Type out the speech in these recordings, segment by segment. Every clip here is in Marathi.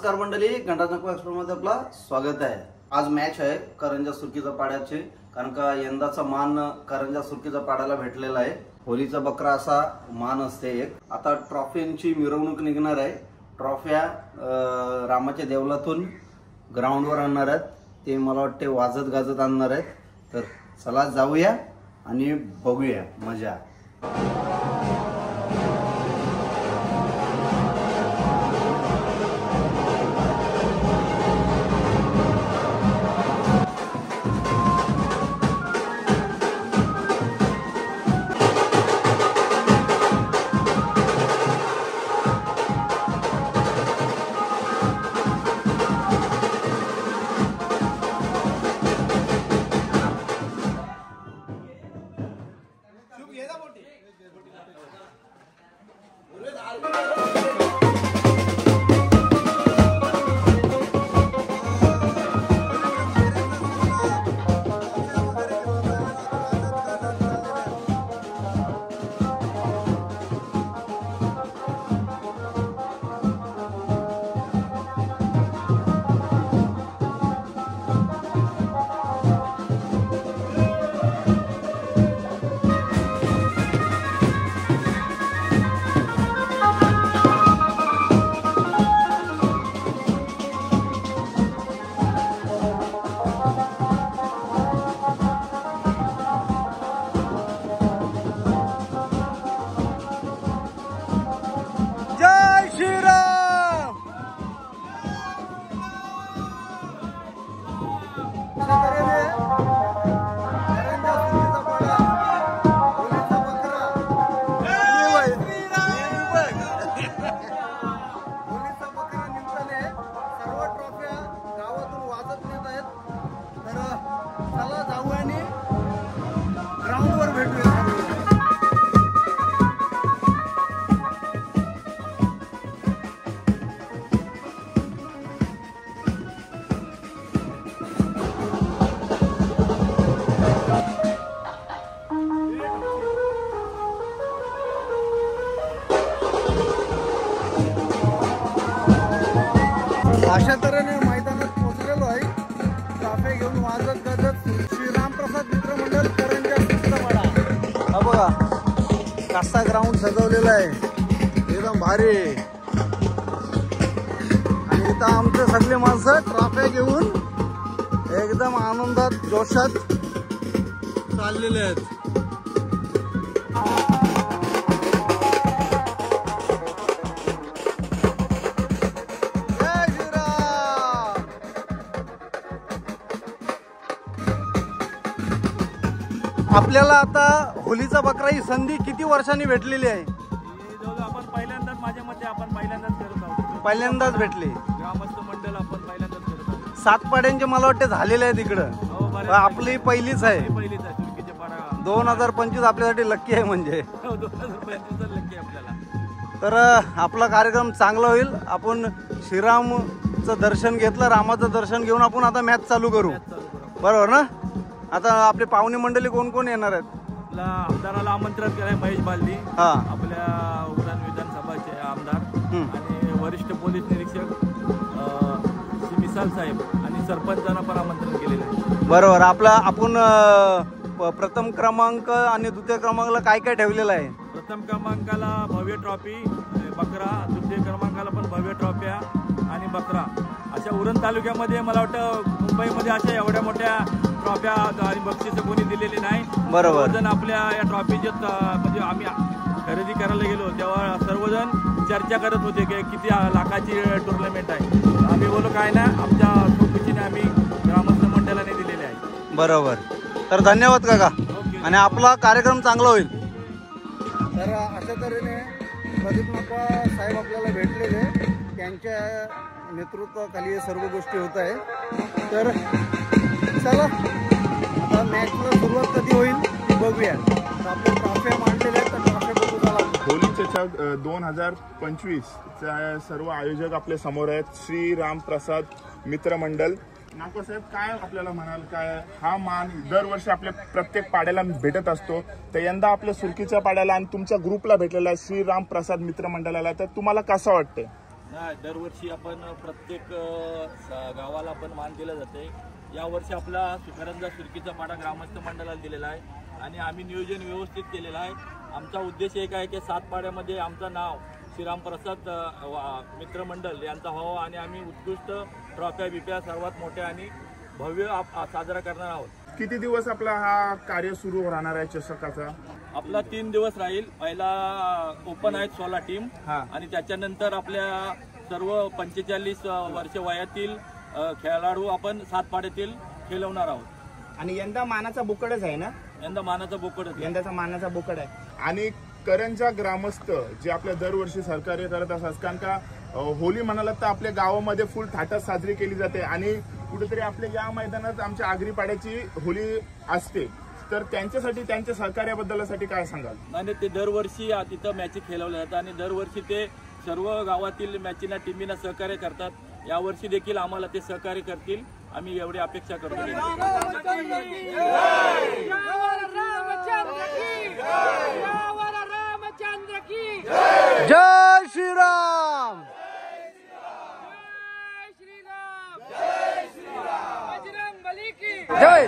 नमस्कार मंडळी, घंटानाथ एक्सप्रेस मध्ये आपलं स्वागत आहे। आज मॅच आहे करंजा सुरकीचा पाड्याची, कारण का यंदाचा मान करंजा सुरकीचा पाड्याला भेटलेला आहे। होलीचा बकरा असा मान असते एक। आता ट्रॉफींची मिरवणूक निघणार आहे। ट्रॉफ्या रामाच्या देवलातून ग्राउंडवर आणणार आहेत। ते मला वाटते वाजत गाजत आणणार आहेत। तर चला जाऊया आणि बघूया मजा। अशा तऱ्हेने मैदानात पोहोचलेलो आहे। ट्रॉफी घेऊन वाजत गाजत श्रीराम प्रसाद मित्र मंडळ करंजा सुरकीचा पाडा। हा बघा कसा ग्राउंड सजवलेला आहे, एकदम भारी। आणि इथं आमचे सगळे माणसं ट्रॉफी घेऊन एकदम आनंदात जोशात चाललेले आहेत। आपल्याला आता होलीचा बकरा ही संधी किती वर्षांनी भेटलेली आहे? आपण पहिल्यांदाच, माझ्या मते आपण पहिल्यांदाच करत आहोत। पहिल्यांदाच भेटली ग्रामस्थ मंडळ आपण पहिल्यांदाच करत आहोत। 7 पाड्यांचे मला वाटते झालेले आहे तिकडं। आपली पहिलीच आहे। पहिलीच आहे सुरकीचे पाडा। 2025 आपल्यासाठी लक्की आहे म्हणजे। 2025 लक्की आपल्याला। तर आपला कार्यक्रम चांगला होईल। आपण श्रीरामचं दर्शन घेतलं, रामाचं दर्शन घेऊन आपण आता मॅच चालू करू, बरोबर ना? आता आपले पाहुणे मंडळी कोण कोण येणार आहेत? आपल्या आमदाराला आमंत्रित केलंय, महेश बालदी आपल्या उरण विधानसभाचे आमदार आणि वरिष्ठ पोलीस निरीक्षक श्री मिसाल साहेब आणि सरपंचांना पण आमंत्रण केलेलं आहे। बरोबर। आपण प्रथम क्रमांक आणि द्वितीय क्रमांकाला काय काय ठेवलेलं आहे? प्रथम क्रमांकाला भव्य ट्रॉफी बकरा, द्वितीय क्रमांकाला पण भव्य ट्रॉफ्या आणि बकरा। अशा उरण तालुक्यामध्ये मला वाटतं मुंबईमध्ये अशा एवढ्या मोठ्या ट्रॉफ्या आणि बक्षिसं कोणी दिलेली नाही। बरोबर। सर्वजण आपल्या या ट्रॉफीचे म्हणजे आम्ही खरेदी करायला गेलो तेव्हा सर्वजण चर्चा करत होते की किती लाखाची टुर्नामेंट आहे। आम्ही बोललो काय ना, आमच्या चौकशीने आम्ही ग्रामस्थ मंडळाने दिलेले आहे। बरोबर। तर धन्यवाद काका, आणि आपला कार्यक्रम चांगला होईल। तर अशा तऱ्हेने प्रदीप नाप्पा साहेब आपल्याला भेटलेले, त्यांच्या नेतृत्वाखाली सर्व गोष्टी होत आहे। तर चला आता मॅचला सुरुवात कधी होईल ती बघूया। आपले ट्रॉफ्या मांडलेले आहेत, तर ट्रॉफ्या बघू चला। होलीच्या 2025 चा सर्व आयोजक आपल्या समोर आहेत, श्री राम प्रसाद मित्र मंडळ। नाको साहेब, काय आपल्याला म्हणाल, काय हा मान दरवर्षी आपल्या प्रत्येक पाड्याला भेटत असतो, तर यंदा आपल्या सुरकीच्या पाड्याला आणि तुमच्या ग्रुपला भेटलेला आहे श्री राम प्रसाद मित्र मंडळाला, तर तुम्हाला कसं वाटतंय? नाही, दरवर्षी आपण प्रत्येक गावाला आपण मान दिलं जाते. यावर्षी आपला करंजा सुरकीचा पाडा ग्रामस्थ मंडळाला दिलेला आहे आणि आम्ही नियोजन व्यवस्थित केलेलं आहे. आमचा उद्देश एक आहे की 7 पाड्यामध्ये आमचं नाव श्रीराम प्रसाद मित्र मंडळ यांचा व्हावं आणि आम्ही उत्कृष्ट ट्रॉफ्या बिप्या सर्वात मोठ्या आणि भव्य साजरा करणार आहोत. किती दिवस आपला हा कार्य सुरू राहणार आहे चषकाचा? आपला 3 दिवस राहील. पहिला ओपन आहेत 16 टीम आणि त्याच्यानंतर आपल्या सर्व 45 वर्ष वयातील खेळाडू आपण 7 पाड्यातील खेळवणार आहोत. आणि यंदा मानाचा बोकडच आहे ना? यंदा मानाचा बोकड, यंदाचा मानाचा बोकड आहे. आणि करंजा ग्रामस्थ जे आपल्या दरवर्षी सहकार्य करत असतात, कारण का होली म्हणाला तर आपल्या गावामध्ये फुल थाटात साजरी केली जाते आणि कुठेतरी आपल्या या मैदानात आमच्या आगरी पाड्याची होली असते, तर त्यांच्यासाठी त्यांच्या सहकार्याबद्दलसाठी काय सांगाल? आणि ते दरवर्षी तिथं मॅची खेळवल्या जातात आणि दरवर्षी ते सर्व गावातील मॅचीना टीमीना सहकार्य करतात. यावर्षी देखील आम्हाला ते सहकार्य करतील, आम्ही एवढी अपेक्षा करतो. जय श्रीराम. जय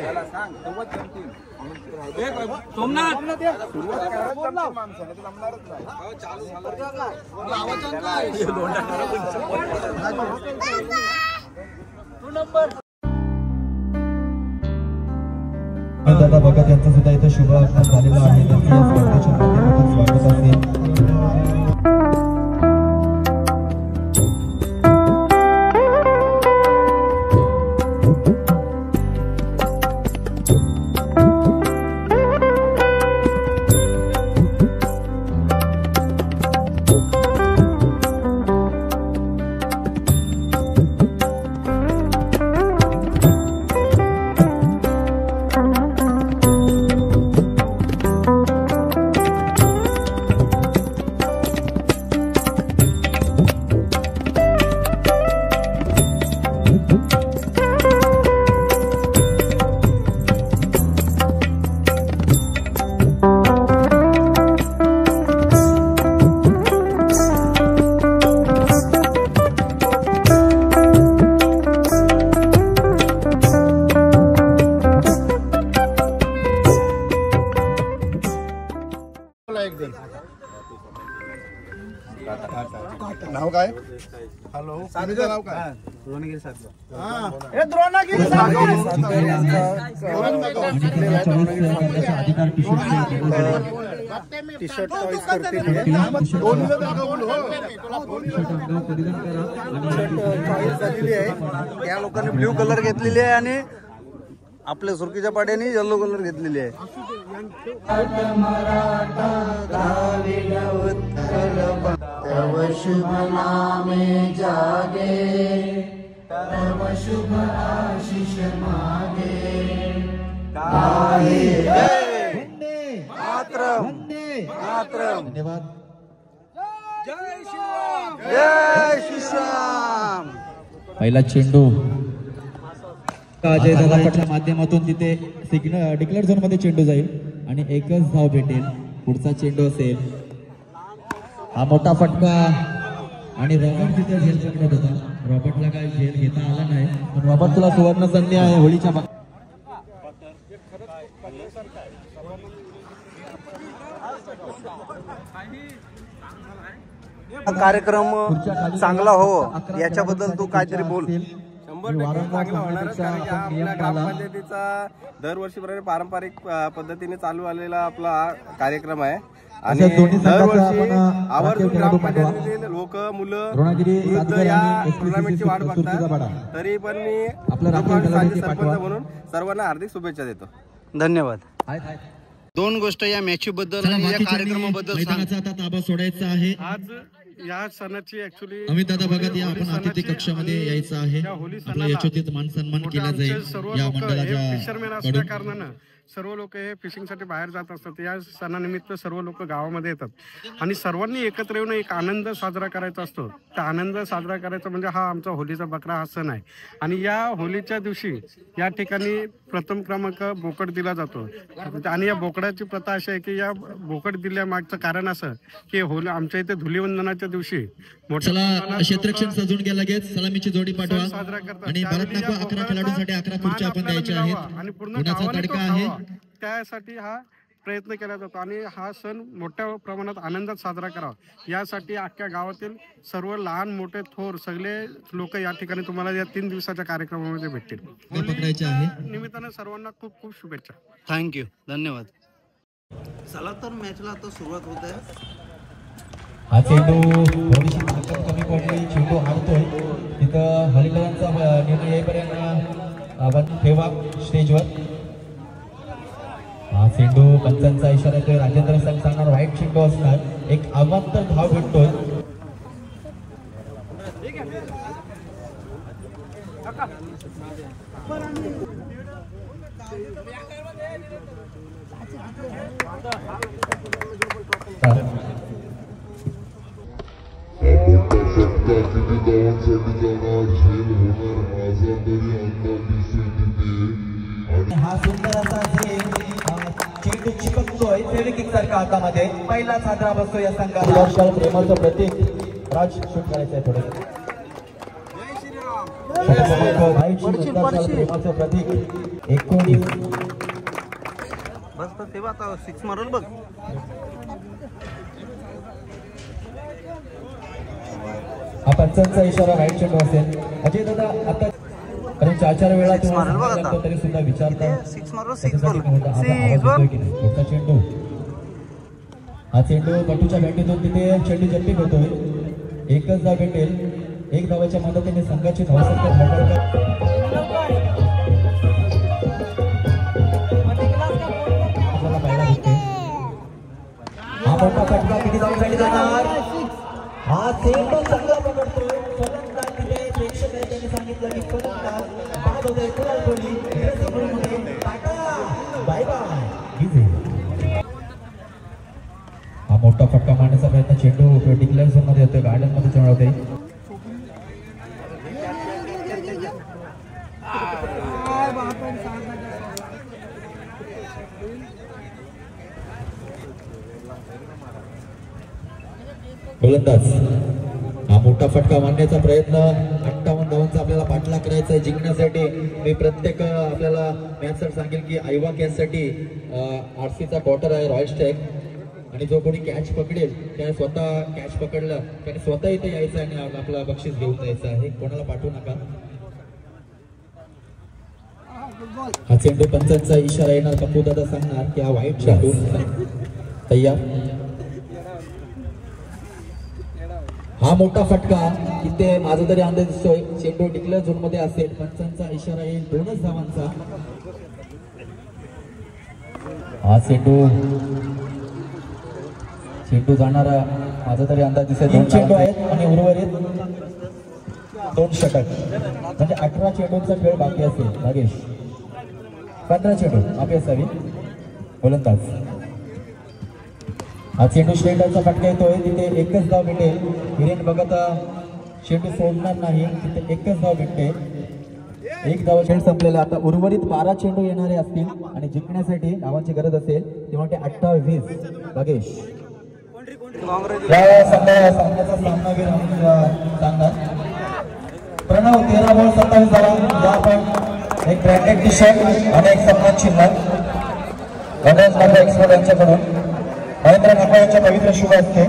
दादा भगत यांचा सुद्धा इथं शुभ आगमन झालेला आहे. त्यांचं या स्पर्धेच्या माध्यमातून स्वागत असेल. नाव काय? हॅलो, नाव काय? द्रोणगिरी साहेब. टी शर्ट चॉईस करतील. चॉईस झालेली आहे. त्या लोकांनी ब्ल्यू कलर घेतलेली आहे आणि आपल्या सुरकीच्या पाड्याने येलो कलर घेतलेली आहे. तव शुभ नामे जागे, तव शुभ आशीष मागे. मातरम मातरम. धन्यवाद. जय श्रीराम. पहिला चेंडू अजय दादा पटच्या माध्यमातून तिथे सिग्नल डिक्लेअर झोन मध्ये चेंडू जाईल आणि एकच धाव भेटेल. पुढचा चेंडू असेल हा मोठा फटका आणि रॉबर्ट तिथे झेल पकडत होता. रॉबर्टला काय झेल घेता आला नाही, पण रॉबर्ट तुला सुवर्ण संधी आहे होळीच्या कार्यक्रम चांगला हो याच्याबद्दल तू काहीतरी बोल. 100% चांगला होणारच, कारण की हा आपल्या ग्रामपंचायतीचा दरवर्षीप्रमाणे पारंपरिक पद्धतीने चालू आलेला आपला हा कार्यक्रम आहे आणि दरवर्षी आवर्जून ग्रामपंचायतीतील लोक मुलं वृद्ध या टुर्नामेंटची वाट बघतात. तरी पण मी सरपंच म्हणून सर्वांना हार्दिक शुभेच्छा देतो. धन्यवाद. 2 गोष्ट या मॅच बद्दल आणि या कार्यक्रमाबद्दल आता ताबा सोडायचा आहे. आज या सणाची ऍक्च्युली अमित दादा बघा, या आपण अतिथी कक्षामध्ये यायचं आहे. आपला यशोचित मान सन्मान केला जाईल या मंडळाच्या फिशरमॅन असल्या कारणानं सर्व लोक हे फिशिंगसाठी बाहेर जात असतात. या सणानिमित्त सर्व लोक गावामध्ये येतात आणि सर्वांनी एकत्र येऊन एक आनंद साजरा करायचा असतो. तर आनंद साजरा करायचा म्हणजे हा आमचा होलीचा बकरा हा सण आहे. आणि या होलीच्या दिवशी या ठिकाणी प्रथम क्रमांक बोकड दिला जातो आणि या बोकडाची प्रथा अशी आहे की या बोकड दिल्यामागचं कारण असं की होली आमच्या इथे धुलीवंदनाच्या दिवशी चला क्षेत्ररक्षण सजून गेला लगेच सलामीची जोडी पाठवा आणि भारत नाको 11 खेळाडूंसाठी 11 खुर्च्या आपण द्यायच्या आहेत आणि पूर्ण उन्हाचा गावाने तडका तो आहे खावा. त्यासाठी हा प्रयत्न केला जातो आणि हा सण मोठ्या प्रमाणात आनंदात साजरा करावा यासाठी अख्ख्या गावातील सर्व लहान मोठे थोर सगळे लोक या ठिकाणी तुम्हाला या 3 दिवसाच्या कार्यक्रमामध्ये भेटतील. पकडायचे आहे निमित्तानं सर्वांना खूप खूप शुभेच्छा. थँक्यू, धन्यवाद. चला तर मॅचला आता सुरुवात होत आहे. हा चेंडू थोडीशी ताकद कमी पडली चेंडू हारतोय तिथं हरिकरांचा निर्णय येईपर्यंत आपण ठेवा स्टेजवर. हा चेंडू पंचांचा इशारा येतोय राजेंद्र संघ सांगणार वाईट चेंडू असणार एक अवांतर धाव भेटतोय. हा सुंदर असा चेंडू चिपकतोय फेविकिक सारखा हातामध्ये पहिलाच हादरा बसतो या संघाला. प्रेमाचं प्रतीक राज शूट करायचं आहे थोडं प्रेमाचं प्रतीक 19 बस तेव्हा आता 6 मारल बघ. हा पंचांचा इशारा राईट चेंडू असेल. अजय दादा आता 4 वेळा तरी सुद्धा विचारतात चेंडू. हा चेंडू बटूच्या बॅटीतून तिथे चेंडू जप्पी होतोय. एकच धाव भेटेल. 1 धावाच्या मदतीने संघाची धावसंख्या हा मोठा फटका किती धावांसाठी जाणार. हा चेंडू चांगला पकडतोय फलंदाज तिथे प्रेक्षक आहेत त्यांनी सांगितलं की फलंदाज बाद होतोय कुणाल कोहली टाटा बाय बाय. हा मोठा फटका मारण्याचा प्रयत्न चेंडू डिक्लेअर झोन मध्ये येतोय गार्डन मध्ये चढ होते. गोलंदाज हा मोठा फटका मारण्याचा प्रयत्न 58 धावांचा आपल्याला पाठलाग करायचा आहे जिंकण्यासाठी. मी प्रत्येक आपल्याला मॅचसाठी सांगेल की आयवा कॅचसाठी आरसीचा क्वार्टर आहे रॉयल स्टॅग आणि जो कोणी कॅच पकडेल त्याने स्वतः कॅच पकडलं त्याने स्वतः इथे यायचं आणि आपला बक्षीस घेऊन जायचं आहे. कोणाला पाठवू नका. हा चेंडू पंचांचा इशारा येणार पप्पू दादा सांगणार की हा वाईट चेंडू तयार. हा मोठा फटका इथे माझा तरी अंदाज दिसतोय चेंडू डिक्लेअर झोन मध्ये असेल. पंचांचा इशारा येईल 2च धावांचा. हा चेंडू जाणारा माझा तरी अंदाज दिसतोय 2 चेंडू आहेत आणि उर्वरित 2 षटक म्हणजे 18 चेंडूंचा खेळ बाकी असेल. नागेश 15 चेंडू बाकी असावी. गोलंदाज हा चेंडू स्ट्रेंडरचा फटका येतोय तिथे एकच धाव भेटेल. हिरेन बघत चेंडू सोडणार नाही तिथे एकच धाव भेटते. 1 धाव खेळ संपलेला. आता उर्वरित 12 चेंडू येणारे असतील आणि जिंकण्यासाठी धावांची गरज असेल तेव्हा ते 28-20 भागेश सामन्याचा सामनावीर सांगणार. प्रणव 13 बॉल 27 धावा. आपण एक ब्रँडेड टी शर्ट आणि एक सन्मान चिन्ह गणेश नाका एक्सपर्ट यांच्याकडून महेंद्र नाका यांच्या पवित्र शुभ असते.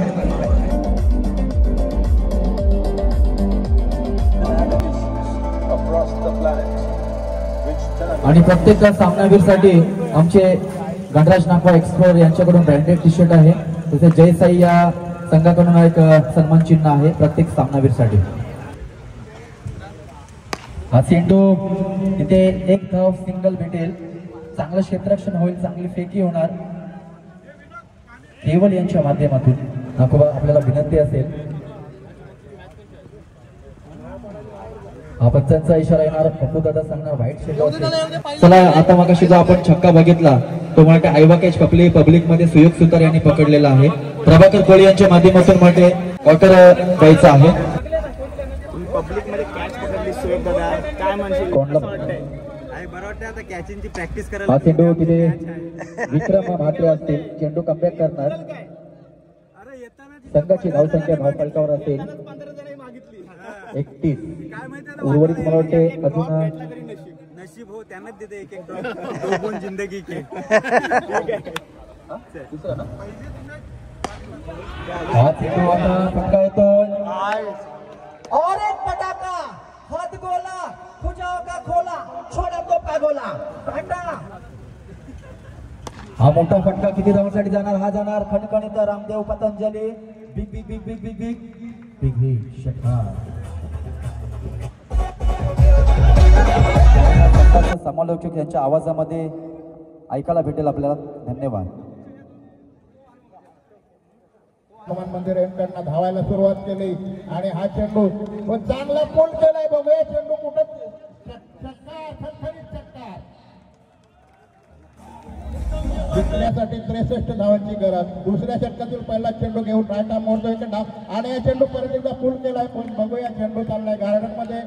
आणि प्रत्येक सामनावीरसाठी आमचे गणराज नागवा एक्सप्लोर यांच्याकडून ब्रँडेड टी शर्ट आहे. तसेच जय साई या संघाकडून एक सन्मान चिन्ह आहे प्रत्येक सामनावीरसाठी. हा चेंडू इथे 1 धाव सिंगल भेटेल. चांगलं क्षेत्ररक्षण होईल. चांगली फेकी होणार. केवळ यांच्या माध्यमातून नाकोबा आपल्याला विनंती असेल. हा पंचांचा इशारा येणार पप्पू दादा सांगणार व्हाईट चेंडू असेल. चला आता मगाशी जो आपण छक्का बघितला तो म्हणजे आयवा कॅच पब्लिक मध्ये सुयोग सुतार यांनी पकडलेला आहे. प्रभाकर कोळी यांच्या माध्यमातून म्हणजे क्वार्टर द्यायचा आहे. पब्लिक मध्ये कॅच पकडली सुयोग दादा काय म्हणजे कोणला आता कॅचिंगची प्रॅक्टिस हा करायला. चेंडू तिथे विक्रम म्हात्रे असतील. चेंडू कमबॅक करणार. संघाची धावसंख्या धावफलकावर असेल 31. उर्वरित मला वाटते अजून नशीब हो त्यांनाच देते एक दोन जिंदगी के फटका येतोय और एक पटाखा हाथ गोला खुजाओ का खोला छोड़ा तो का गोला फटा हा मोठा फटका किती धावांसाठी जाणार? हा जाणार खणखणीत Ramdev Patanjali big big big big big big big big षटकार. समालोचक यांच्या आवाजामध्ये ऐकायला भेटेल आपल्याला. धन्यवाद. हनुमान मंदिर यांकडनं धावायला सुरुवात केली आणि हा चेंडू पण चांगला पोल केलाय. बघूया चेंडू कुठं जिंकण्यासाठी 63 धावांची गरज. दुसऱ्या षटकातील पहिला चेंडू घेऊन रायटा मोडतोय धाव आणि या चेंडू परत एकदा पूल केलाय. पण बघूया चेंडू चाललाय गार्डन मध्ये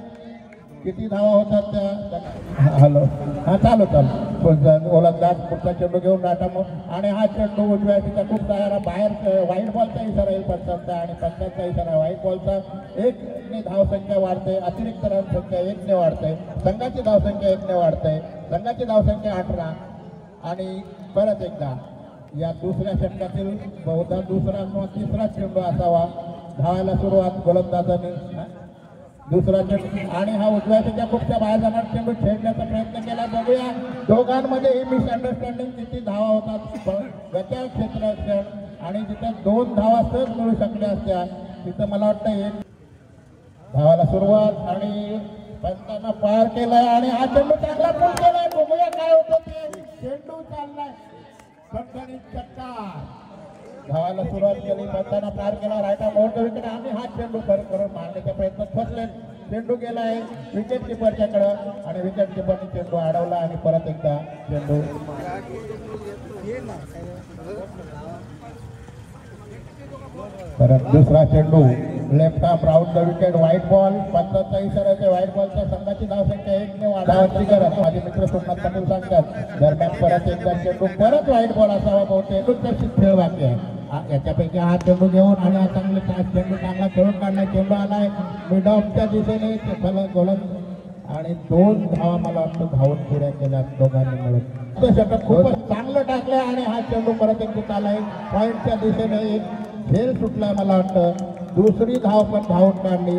किती धावा होतात त्या. हॅलो हा चालू ओलंदाज पुढचा चेंडू घेऊन रायटा मोड आणि हा चेंडू उजव्या तिचा खूप सारा बाहेर व्हाईट बॉलचा इशारा येईल पंचांचा आणि पंचांचा इशारा व्हाईट बॉलचा. 1ने धावसंख्या वाढते. अतिरिक्त धावसंख्या 1ने वाढते. संघाची धावसंख्या 1ने वाढते. संघाची धावसंख्या 18 आणि परत एकदा या दुसऱ्या षटकातील बहुधा दुसरा किंवा तिसरा चेंडू असावा. धावायला सुरुवात गोलंदाजाने दुसरा चेंडू आणि हा उजव्या त्याच्या खूपच्या बाहेर जाणार चेंडू छेडण्याचा प्रयत्न केला. बघूया दोघांमध्ये ही मिसअंडरस्टँडिंग किती धावा होतात. बचाव क्षेत्र असेल आणि जिथे 2 धावा सहज मिळू शकल्या असत्या तिथं मला वाटतं 1 धावायला सुरुवात आणि पंचांना पार केलाय आणि हा चेंडू चांगला पूल केलाय. बघूया काय होतं ते. चेंडू चाललाय खणखणीत षटकार. धावायला सुरुवात केली. पंचांना पार केला. रायटा मोठा विकेट आणि हा चेंडू परत करून मारण्याच्या प्रयत्नात फसले. चेंडू गेलाय विकेट किपरच्याकडं आणि विकेट किपरने चेंडू अडवला आणि परत एकदा चेंडू परत दुसरा चेंडू left arm round the wicket white ball. पंचांचा इशारा व्हाईट बॉलच्या संघाची धावसंख्या 1ने वाढवायची गरज. माझे मित्र सोमनाथ पाटील सांगतात. दरम्यान परत एकदा चेंडू परत व्हाईट बॉल असावा. बहुतेक एकच खेळ बाकी आहे. याच्यापैकी हा चेंडू घेऊन आणि हा चांगले चेंडू चांगला खेळून काढलाय. चेंडू आलाय मिड ऑफच्या दिशेने गोलंदाज आणि 2 धावा मला वाटतं धावून पुऱ्या केल्या दोघांनी मिळून. तो षटक खूपच चांगलं टाकलंय आणि हा चेंडू परत एकदा आलाय पॉईंटच्या दिशेने. एक खेळ सुटलाय मला वाटतं. दुसरी धाव पण धावून काढली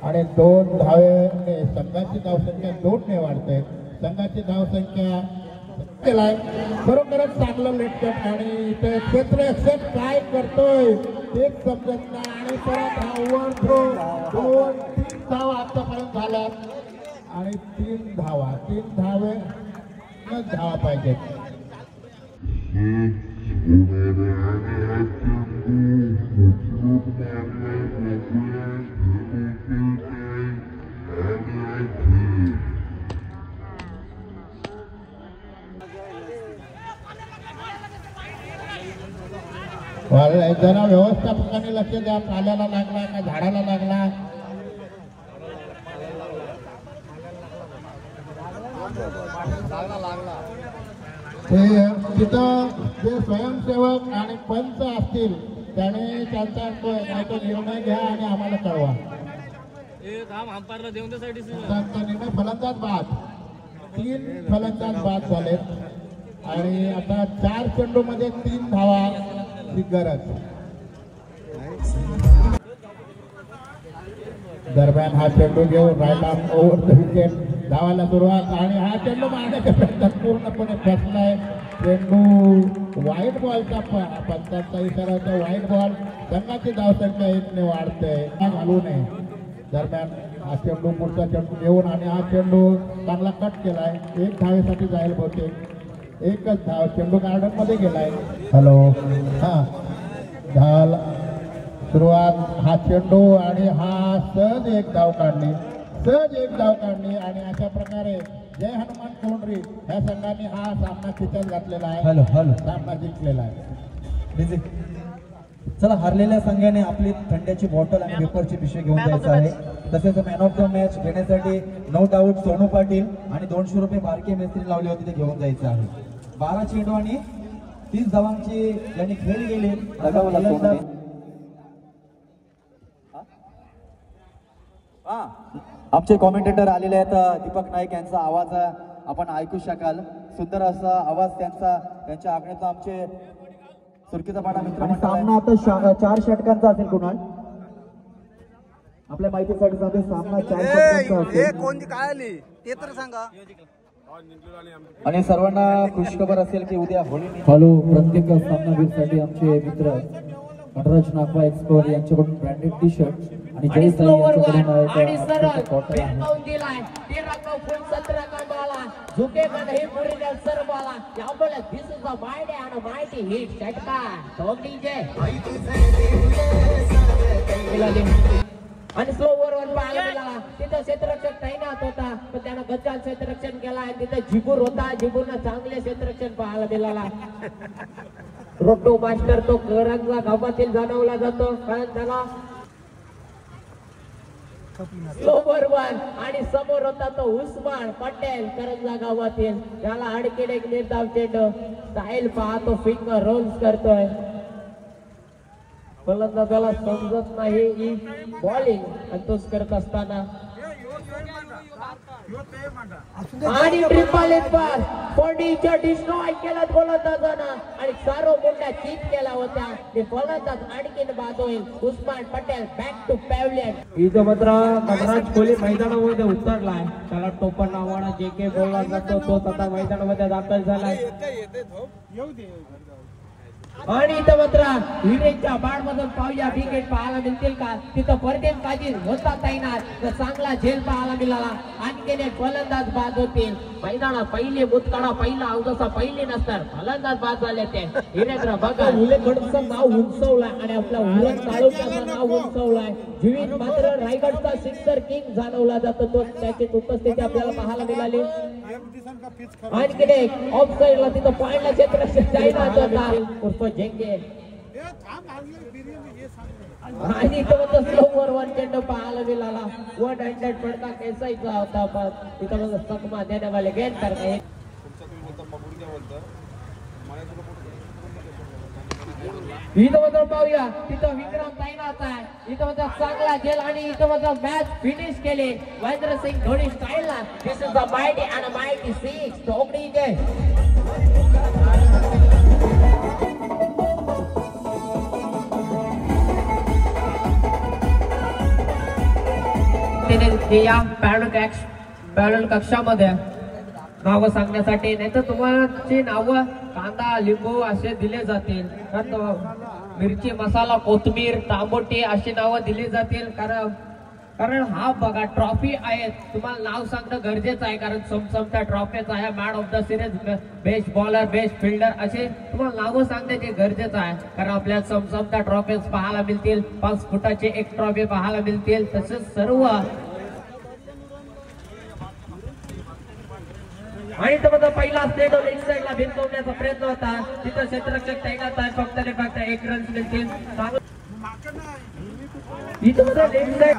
आणि 2 धावेने संघाची धावसंख्या 2ने वाढते. संघाची धावसंख्या केलाय खरोखरच चांगलं लेटकट आणि इथे क्षेत्र एक्सेप्ट काय करतोय तेच समजत नाही. आणि परत धाववर थ्रो 2-3 धावा आतापर्यंत झाल्यात आणि 3 धावा 3 धावे धावा पाहिजेत. जरा व्यवस्थापकाने लक्ष द्या. पाल्याला लागला का झाडाला लागला. ते तिथं जे स्वयंसेवक आणि पंच असतील त्याने त्यांचा निर्णय घ्या आणि आम्हाला कळवा. निर्णय फलंदाज बाद. 3 फलंदाज बाद झालेत आणि आता 4 चेंडू मध्ये 3 धावा ही गरज. दरम्यान हा चेंडू घेऊन right arm over the wicket धावायला सुरुवात आणि हा चेंडू मारण्याच्या प्रयत्नात पूर्णपणे फसलाय. चेंडू व्हाईट बॉलचा पंचांचा इशाराचा व्हाईट बॉल. संघाची धावसंख्या 1ने वाढते. घालू नये. दरम्यान हा चेंडू पुढचा चेंडू घेऊन आणि हा चेंडू चांगला कट केलाय. 1 धावेसाठी जाईल बहुतेक. 1च धाव. चेंडू गार्डन मध्ये गेलाय. हॅलो हा धाव सुरुवात. हा चेंडू आणि हा सहज 1 धाव काढली. सहज 1 धाव काढली आणि अशा प्रकारे जय हनुमान कोंडरी ह्या संघाने हा सामना खिचत घातलेला आहे. सामना जिंकलेला आहे. चला हारलेल्या संघाने आपली थंड्याची बॉटल आणि वेफरची पिशवी घेऊन जायचं आहे. तसेच मॅन ऑफ द मॅच घेण्यासाठी नो डाऊट सोनू पाटील आणि 200 रुपये बारके मिस्त्री लावले होते ते घेऊन जायचं आहे. 12 चेंडू आणि 30 धावांची यांनी खेळी गेली. आमचे कॉमेंटेटर आलेले आहेत दीपक नाईक यांचा आवाज आपण ऐकू शकाल. सुंदर असा आवाज त्यांच्या आगण्याचा आमचे सुरकीचा पाडा मित्र. सामना आता 4 षटकांचा असेल. कुणाल आपल्या माहितीसाठी सांगते सामना 4 षटकांचा असेल. कोणती काय आली ते तर सांगा. आणि सर्वांना खुशखबर असेल की उद्या होळी. हॅलो प्रत्येक सामनावीरसाठी आमचे मित्र नटराज नागवा एक्सप्लोर यांच्याकडून ब्रँडेड टी शर्ट आणि जय साई आणि स्लो ओव्हरवर पाहायला मिळाला. तिथं क्षेत्ररक्षक तैनात होता पण त्यानं गजाल क्षेत्ररक्षण केला. तिथं जिबूर होता, जिबूरनं चांगले क्षेत्ररक्षण पाहायला मिळाला. रोटो मास्टर तो करंजा गावातील जाणवला जातो कारण त्याला ओव्हरवर आणि समोर होता तो उस्मान पटेल करंजा गावातील. त्याला आणखीन एक निर्धाव चेंडू. स्टाईल पाहतो, फिंगर रोल्स करतोय. फलंदाजाला समजत नाही ही बॉलिंग आणि तोच करत असताना आणि ट्रिपल एम्पायर फोर्डीच्या डिस्ट्रॉय केला गोलंदाजानं आणि सारो मोठ्या चीट केला होता. ते फलंदाज आणखीन बाद होईल. Usman Patel back to pavilion. इथं मात्र नटराज कोहली मैदानामध्ये उतरलाय. त्याला टोपण नावानं जे के बोलला जातो तो आता मैदानामध्ये दाखल झालाय. आणि इथं मात्र विरेच्या बाड मधून पाहूया विकेट पाहायला मिळतील का. तिथं परदेश काजी होता तैनात तर चांगला झेल पाहायला मिळाला. आणखीन एक फलंदाज बाद होतील. मैदानात पहिले मुतकाडा पहिला अवघसा पहिली नसतात फलंदाज बाद झाले ते. हिरेंद्र बघा उलेकडचं नाव उंचवलाय आणि आपल्या उरण तालुक्याचं नाव उंचवलाय. जीवित मात्र रायगडचा सिक्सर किंग जाणवला जातो तो त्याची उपस्थिती आपल्याला पाहायला मिळाली. आणखीन एक ऑफ साइडला तिथं पॉइंटला क्षेत्र तैनात होता उर्फ जेंगे. आणि तो स्लोवर वन चेंडू पाहायला मिळाला. 100 फटका केसायचा होता पण तिथं सकमा देने वाले गेंद कर गए. इथं मात्र पाहूया तिथं विक्रम तैनात आहे. इथं मात्र चांगला झेल आणि इथं मात्र मॅच फिनिश केले महेंद्र सिंग धोनी स्टाईलला. This is the mighty and mighty 6 टोकडी जे या पॅनल कक्षामध्ये नावं सांगण्यासाठी नाही तर तुम्हाला नावं कांदा लिंबू असे दिले जातील. मिरची मसाला कोथमीर तांबोटी अशी नावं दिली जातील. कारण हा बघा ट्रॉफी आहे. तुम्हाला नाव सांगणं गरजेचं आहे कारण समसमत्या ट्रॉफीच आहे. Man of the series, best bowler, best fielder असे तुम्हाला नावं सांगण्याचे गरजेचं आहे. कारण आपल्याला समसमत्या ट्रॉफीज पाहायला मिळतील. 5 फुटाची एक ट्रॉफी पाहायला मिळतील. तसेच सर्व आणि तो पहिला स्टेट लेग साइडला भिंकवण्याचा प्रयत्न होता. तिथं क्षेत्ररक्षक तैनात आहे. फक्त 1 रन मिळतील. इथं लेग साइड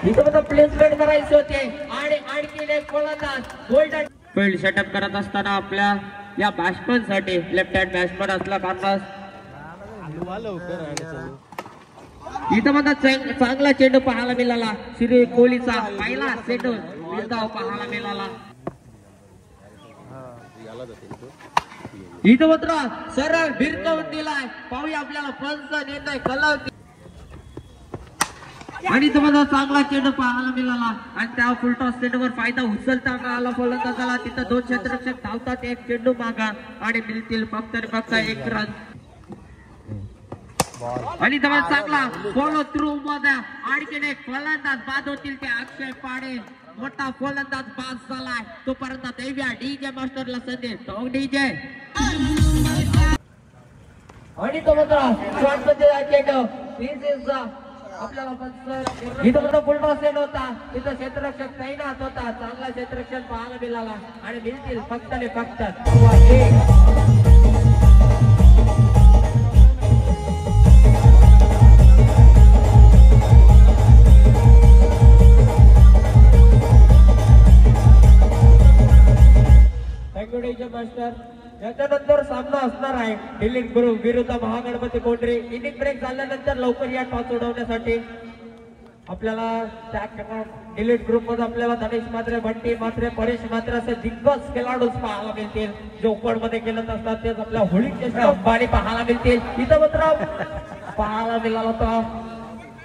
इथं प्लेसमेंट करायचे होते आणि आणखी एक फलंदाज गोल्डन फील्ड सेटअप करत असताना आपल्या या बॅट्समनसाठी लेफ्ट हँड बॅट्समन असला कारण इथं मात्र चांगला चेंडू पाहायला मिळाला. श्री कोहलीचा पहिला चेंडू निर्धाव पाहायला मिळाला. इथं मात्र सरळ भिरकावून दिलाय. पाहूया आपल्याला पंच निर्णय कळवते. आणि इथं मात्र चांगला चेंडू पाहायला मिळाला आणि त्या फुलटॉस चेंडूवर फायदा उचलता आला फलंदाजाला. तिथं 2 क्षेत्ररक्षक धावतात. 1 चेंडू मागा आणि मिळतील फक्त 1 रन. आणि चांगला फॉलो थ्रू मध्ये आणखीन एक फलंदाज बाद होतील ते अक्षय पाडे. मोठा फलंदाज बाद झालाय. तोपर्यंत देव्या डीजे मास्टरला संदेश डीजे आणि तो मात्र आपल्याला इथं मात्र फुलटॉस सेट होता. तिथं क्षेत्ररक्षक तैनात होता. चांगला क्षेत्ररक्षण पाहायला मिळाला आणि मिळतील फक्त त्याच्यानंतर सामना असणार आहे डिलीट ग्रुप विरुद्ध महागणपती कोंढरे. इनिंग ब्रेक झाल्यानंतर लवकर या टॉस उडवण्यासाठी आपल्याला त्या डिलीट ग्रुप मध्ये आपल्याला धनेश मात्रे, बंटी मात्रे, परेश मात्रे असे दिग्गज खेळाडू पाहायला मिळतील. जे ओपन मध्ये खेळत असतात तेच आपल्या होळीच्या बाणी पाहायला मिळतील. इथं मात्र पाहायला मिळाला होता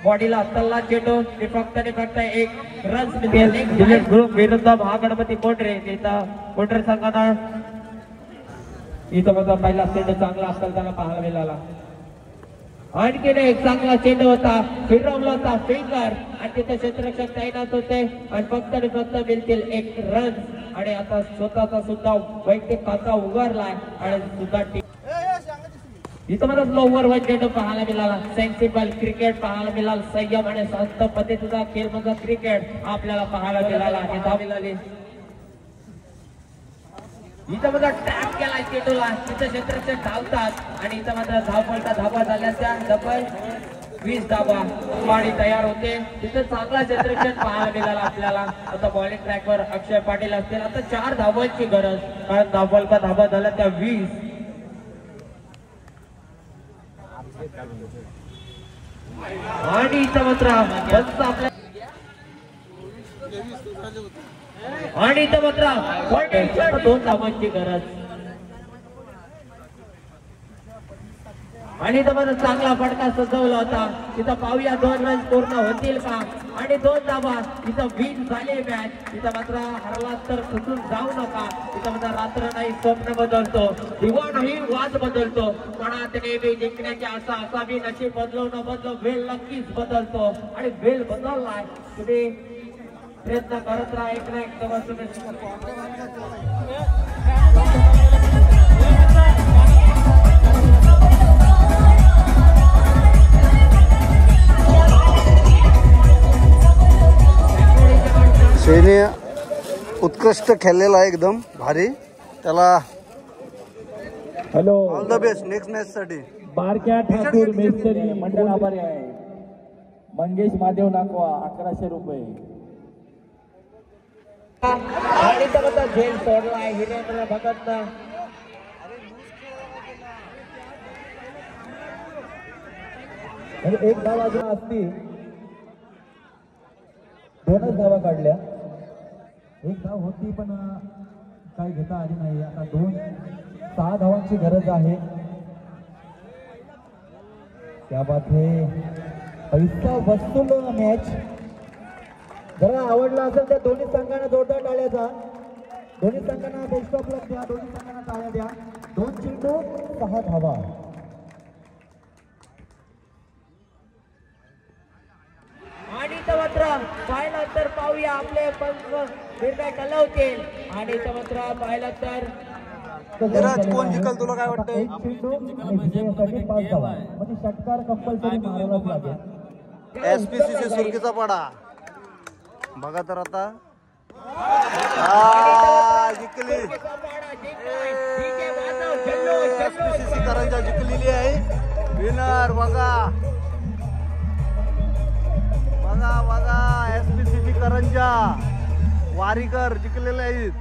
बॉडीला तल्ला चेंडू फक्त एक रन मिळेल. डिलीट ग्रुप विरुद्ध महागणपती कोंढरे. इथं कोंढरे संघानं इथं माझा पहिला चेंडू चांगला असताना पाहायला मिळाला. आणखीन एक चांगला चेंडू होता, फिरवला होता फिंगर आणि तिथे क्षेत्ररक्षक तैनात होते आणि फक्त मिळतील एक रन. आणि आता स्वतःचा सुद्धा वैयक्तिक खाता उगारलाय आणि सुद्धा इथं मला लोवर वन चेंडू पाहायला मिळाला. सेन्सिबल क्रिकेट पाहायला मिळाला. संयम आणि शांत पद्धतीचा खेळ म्हणजे क्रिकेट आपल्याला पाहायला मिळाला. मिळाली इथं माझा टॅप केला चेंडूला. तिथं क्षेत्ररक्षक धावतात आणि इथं मात्र धावा झाल्याच्या डबल 20 धावा पाणी तयार होते. तिथं चांगला क्षेत्ररक्षक पाहायला मिळाला आपल्याला. आता बॉलिंग ट्रॅकवर अक्षय पाटील असतील. आता 4 धावांची गरज, कारण धावा झाल्या त्या 20. आणि इथं मात्र आपल्या आणि इथं मात्र 2 धावांची गरज. आणि इथं मात्र चांगला फटका सजवला होता. तिथं पाहूया 2 रन पूर्ण होतील का. आणि 2 धावा. इथं विन झाली मॅच. इथं मात्र हरला तर खचून जाऊ नका. इथं मात्र रात्र नाही स्वप्न बदलतो, दिवा नाही वाद बदलतो. मनात नेहमी जिंकण्याची आशा असावी. नशीब बदलव न बदलव वेळ नक्कीच बदलतो आणि वेळ बदललाय. तुम्ही प्रयत्न करत राहा. एक ना एक दिवस तुम्ही शेने उत्कृष्ट खेळलेला आहे, एकदम भारी. त्याला hello all the best next match साठी. बारक्या ठाकूर मेस्टरी मंडळ आभारी आहे. मंगेश महादेव नाकवा 1100 रुपये. आणि तर झेल सोडलाय हिरेंद्र भगतनं. एक धाव अजून असती, 2च धावा काढल्या. एक धाव होती पण काय घेता आली नाही. आता 6 धावांची गरज आहे. त्या बात हे पैसा वसूल मॅच. जरा आवडला असेल तर दोन्ही संघांना जोरदार टाळ्याचा. दोन्ही संघांना बेस्ट ऑफ लक द्या. दोन्ही संघांना टाळ्या द्या. 2 चेंडू 6 धावा. आणि मात्र पाहिलं तर पाहूया आपले पंच निर्णय कलवतील. आणि मात्र पाहिलं तर कोण जिंकल तुला काय वाटतं? 1 चेंडू आणि विजयासाठी 5 धावा. म्हणजे षटकार कंपल्सरी मारायलाच लागेल. एसपीसीसी सुरकीचा पाडा बघा तर आता जिंकली. एसपीसीसी करंजा जिंकलेली आहे. विनर बघा बघा बघा. एसपीसीसी करंजा वारीकर जिंकलेले आहेत.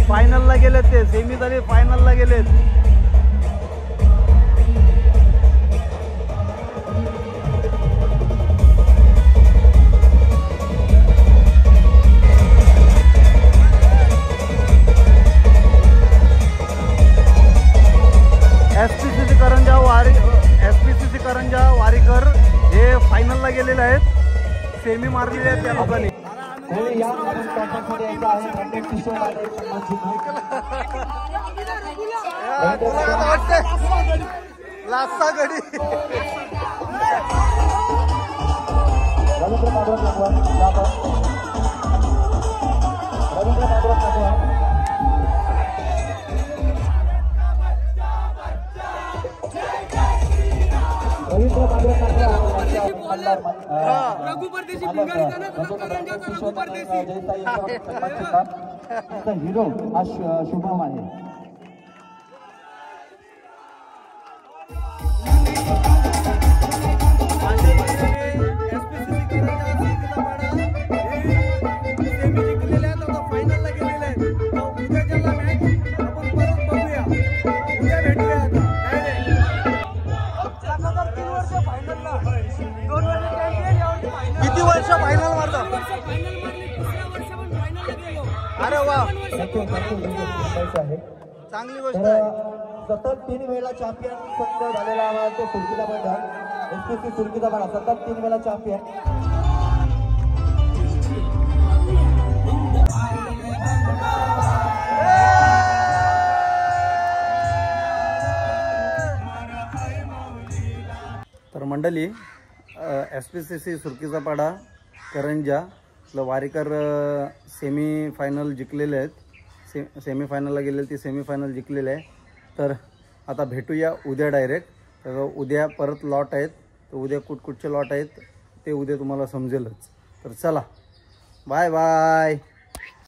फायनलला गेलेत ते. सेमी झाले, फायनलला गेलेत. एसपीसीसी करंजा वारीकर हे फायनलला गेलेले आहेत. सेमी मारलेले आहेत त्या लोकांनी. लास्ता गडी हिरो हा शुभम आहे. फायनलला गेलेला आहे. उद्याच्याला मॅच आपण परत बघूया. किती वर्ष फायनल मारतो? अरे वा, चांगली गोष्ट आहे. सतत 3 वेळा चॅम्पियन संघ झालेला आम्हाला तो सुरकीचा पाडा, SPC सुरकीचा पाडा सतत 3 वेळा चॅम्पियन. तर मंडळी, SPCC सुरकीचा पाडा करंजा वारीकर सेमी फायनल जिंकलेले आहेत. सेमीफायनलला गेलेले ते सेमीफायनल जिंकलेले आहे. तर आता भेटूया उद्या डायरेक्ट. तर उद्या परत लॉट आहेत, तर उद्या कुठकुठचे लॉट आहेत ते उद्या तुम्हाला समजेलच. तर चला, बाय बाय.